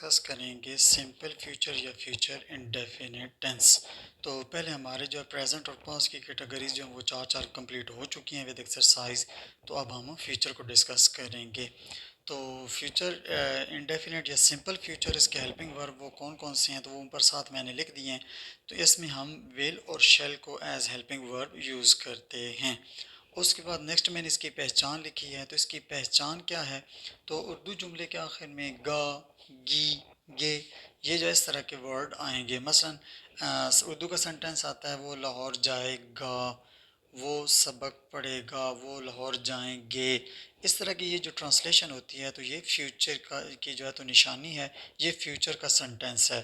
Discuss करेंगे simple future या future indefinite tense. तो पहले हमारे जो प्रेजेंट और पास्ट की कैटेगरीज जो हैं वो चार चार कंप्लीट हो चुकी हैं विद एक्सरसाइज। तो अब हम फ्यूचर को डिस्कस करेंगे। तो फ्यूचर इंडेफिनिट या सिंपल फ्यूचर इसके हेल्पिंग वर्ब वो कौन कौन से हैं, तो वो ऊपर साथ मैंने लिख दिए हैं। तो इसमें हम विल और शेल को एज हेल्पिंग वर्ब यूज़ करते हैं। उसके बाद नेक्स्ट मैंने इसकी पहचान लिखी है। तो इसकी पहचान क्या है, तो उर्दू जुमले के आखिर में गा, गी, गे, ये जो इस तरह के वर्ड आएंगे। मसलन उर्दू का सेंटेंस आता है वो लाहौर जाएगा, वो सबक पढ़ेगा, वो लाहौर जाएंगे। इस तरह की ये जो ट्रांसलेशन होती है तो ये फ्यूचर का की जो है तो निशानी है, ये फ्यूचर का सेंटेंस है।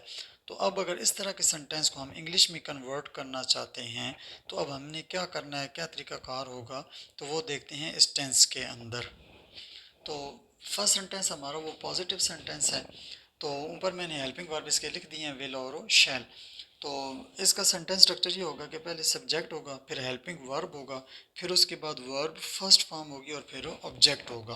तो अब अगर इस तरह के सेंटेंस को हम इंग्लिश में कन्वर्ट करना चाहते हैं तो अब हमने क्या करना है, क्या तरीकाकार होगा, तो वो देखते हैं इस टेंस के अंदर। तो फर्स्ट सेंटेंस हमारा वो पॉजिटिव सेंटेंस है। तो ऊपर मैंने हेल्पिंग वर्ब इसके लिख दिए हैं, विल और शैल। तो इसका सेंटेंस स्ट्रक्चर ये होगा कि पहले सब्जेक्ट होगा, फिर हेल्पिंग वर्ब होगा, फिर उसके बाद वर्ब फर्स्ट फॉर्म होगी और फिर ऑब्जेक्ट होगा।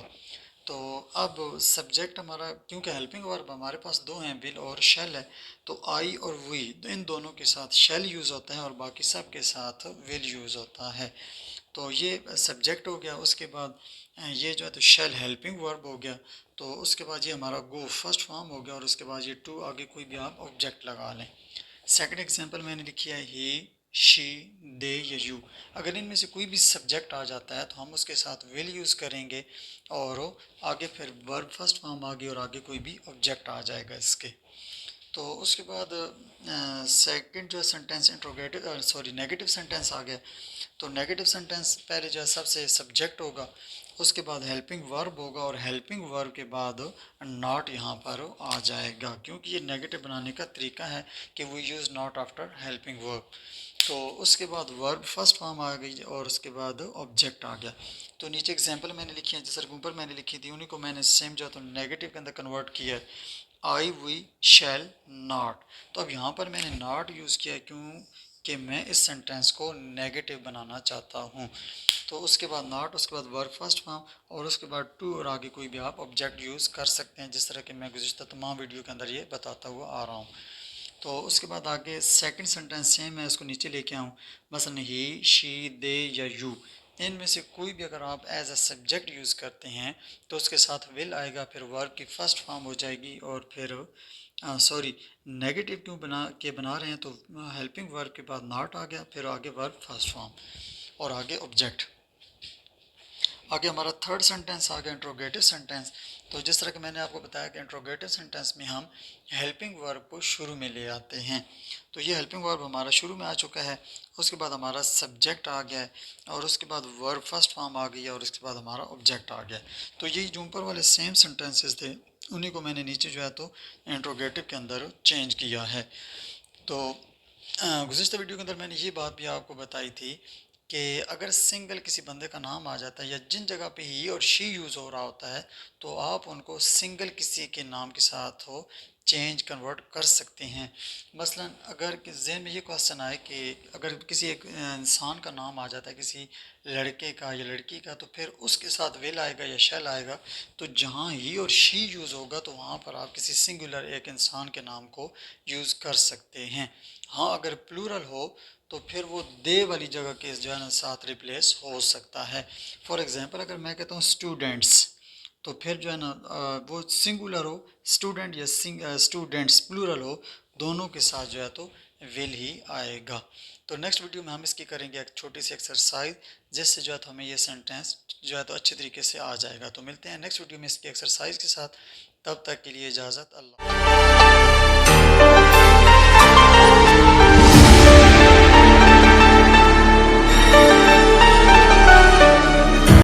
तो अब सब्जेक्ट हमारा, क्योंकि हेल्पिंग वर्ब हमारे पास दो हैं, विल और शेल है, तो आई और वी इन दोनों के साथ शेल यूज़ होता है और बाकी सब के साथ विल यूज़ होता है। तो ये सब्जेक्ट हो गया। उसके बाद ये जो है तो शेल हेल्पिंग वर्ब हो गया। तो उसके बाद ये हमारा गो फर्स्ट फॉर्म हो गया और उसके बाद ये टू आगे कोई भी आप ऑब्जेक्ट लगा लें। सेकंड एग्जांपल मैंने लिखी है ही, शी, दे या यू। अगर इनमें से कोई भी सब्जेक्ट आ जाता है तो हम उसके साथ विल यूज़ करेंगे और आगे फिर वर्ब फर्स्ट फॉर्म आगे और आगे कोई भी ऑब्जेक्ट आ जाएगा इसके। तो उसके बाद सेकंड जो sentence interrogative sorry negative sentence आ गया। तो नेगेटिव सेंटेंस पहले जो है सबसे सब्जेक्ट होगा, उसके बाद हेल्पिंग वर्ब होगा और हेल्पिंग वर्ब के बाद नॉट यहाँ पर आ जाएगा, क्योंकि ये नेगेटिव बनाने का तरीका है कि we use not after helping verb. तो उसके बाद वर्ब फर्स्ट फॉर्म आ गई और उसके बाद ऑब्जेक्ट आ गया। तो नीचे एग्जांपल मैंने लिखी है, जैसे ऊपर मैंने लिखी थी उन्हीं को मैंने सेम जो है तो नेगेटिव के अंदर कन्वर्ट किया है। आई वी शैल नॉट। तो अब यहाँ पर मैंने नॉट यूज़ किया है क्यों कि मैं इस सेंटेंस को नेगेटिव बनाना चाहता हूँ। तो उसके बाद नॉट, उसके बाद वर्ब फर्स्ट फॉर्म और उसके बाद टू और आगे कोई भी आप ऑब्जेक्ट यूज़ कर सकते हैं, जिस तरह कि मैं गुज़िश्ता तमाम वीडियो के अंदर ये बताता हुआ आ रहा हूँ। तो उसके बाद आगे सेकंड सेंटेंस सेम है, उसको नीचे लेके आऊँ। मसलन ही, शी, दे या यू, इनमें से कोई भी अगर आप एज अ सब्जेक्ट यूज़ करते हैं तो उसके साथ विल आएगा, फिर वर्ब की फर्स्ट फॉर्म हो जाएगी और फिर सॉरी नेगेटिव क्यों बना रहे हैं, तो हेल्पिंग वर्ब के बाद नॉट आ गया, फिर आगे वर्ब फर्स्ट फॉर्म और आगे ऑब्जेक्ट। आगे हमारा थर्ड सेंटेंस आ गया इंट्रोगेटिव सेंटेंस। तो जिस तरह कि मैंने आपको बताया कि इंट्रोगेटिव सेंटेंस में हम हेल्पिंग वर्ब को शुरू में ले आते हैं। तो ये हेल्पिंग वर्ब हमारा शुरू में आ चुका है, उसके बाद हमारा सब्जेक्ट आ गया है और उसके बाद वर्ब फर्स्ट फॉर्म आ गई है और उसके बाद हमारा ऑब्जेक्ट आ गया। तो ये जो ऊपर वाले सेम सेंटेंसेस थे उन्हीं को मैंने नीचे जो है तो इंट्रोगेटिव के अंदर चेंज किया है। तो गुज़िश्ता वीडियो के अंदर मैंने ये बात भी आपको बताई थी कि अगर सिंगल किसी बंदे का नाम आ जाता है या जिन जगह पे ही और शी यूज़ हो रहा होता है तो आप उनको सिंगल किसी के नाम के साथ हो चेंज कन्वर्ट कर सकते हैं। मसलन अगर जहन में ये क्वेश्चन आए कि अगर किसी एक इंसान का नाम आ जाता है, किसी लड़के का या लड़की का, तो फिर उसके साथ विल आएगा या शैल आएगा, तो जहाँ ही और शी यूज़ होगा तो वहाँ पर आप किसी सिंगुलर एक इंसान के नाम को यूज़ कर सकते हैं। हाँ, अगर प्लूरल हो तो फिर वो दे वाली जगह के जो है ना साथ रिप्लेस हो सकता है। फॉर एग्ज़ाम्पल अगर मैं कहता हूँ स्टूडेंट्स, तो फिर जो है ना वो सिंगुलर हो स्टूडेंट या स्टूडेंट्स प्लूरल हो, दोनों के साथ जो है तो विल ही आएगा। तो नेक्स्ट वीडियो में हम इसकी करेंगे एक छोटी सी एक्सरसाइज, जिससे जो है तो हमें ये सेंटेंस जो है तो अच्छे तरीके से आ जाएगा। तो मिलते हैं नेक्स्ट वीडियो में इसकी एक्सरसाइज के साथ, तब तक के लिए इजाज़त, अल्लाह।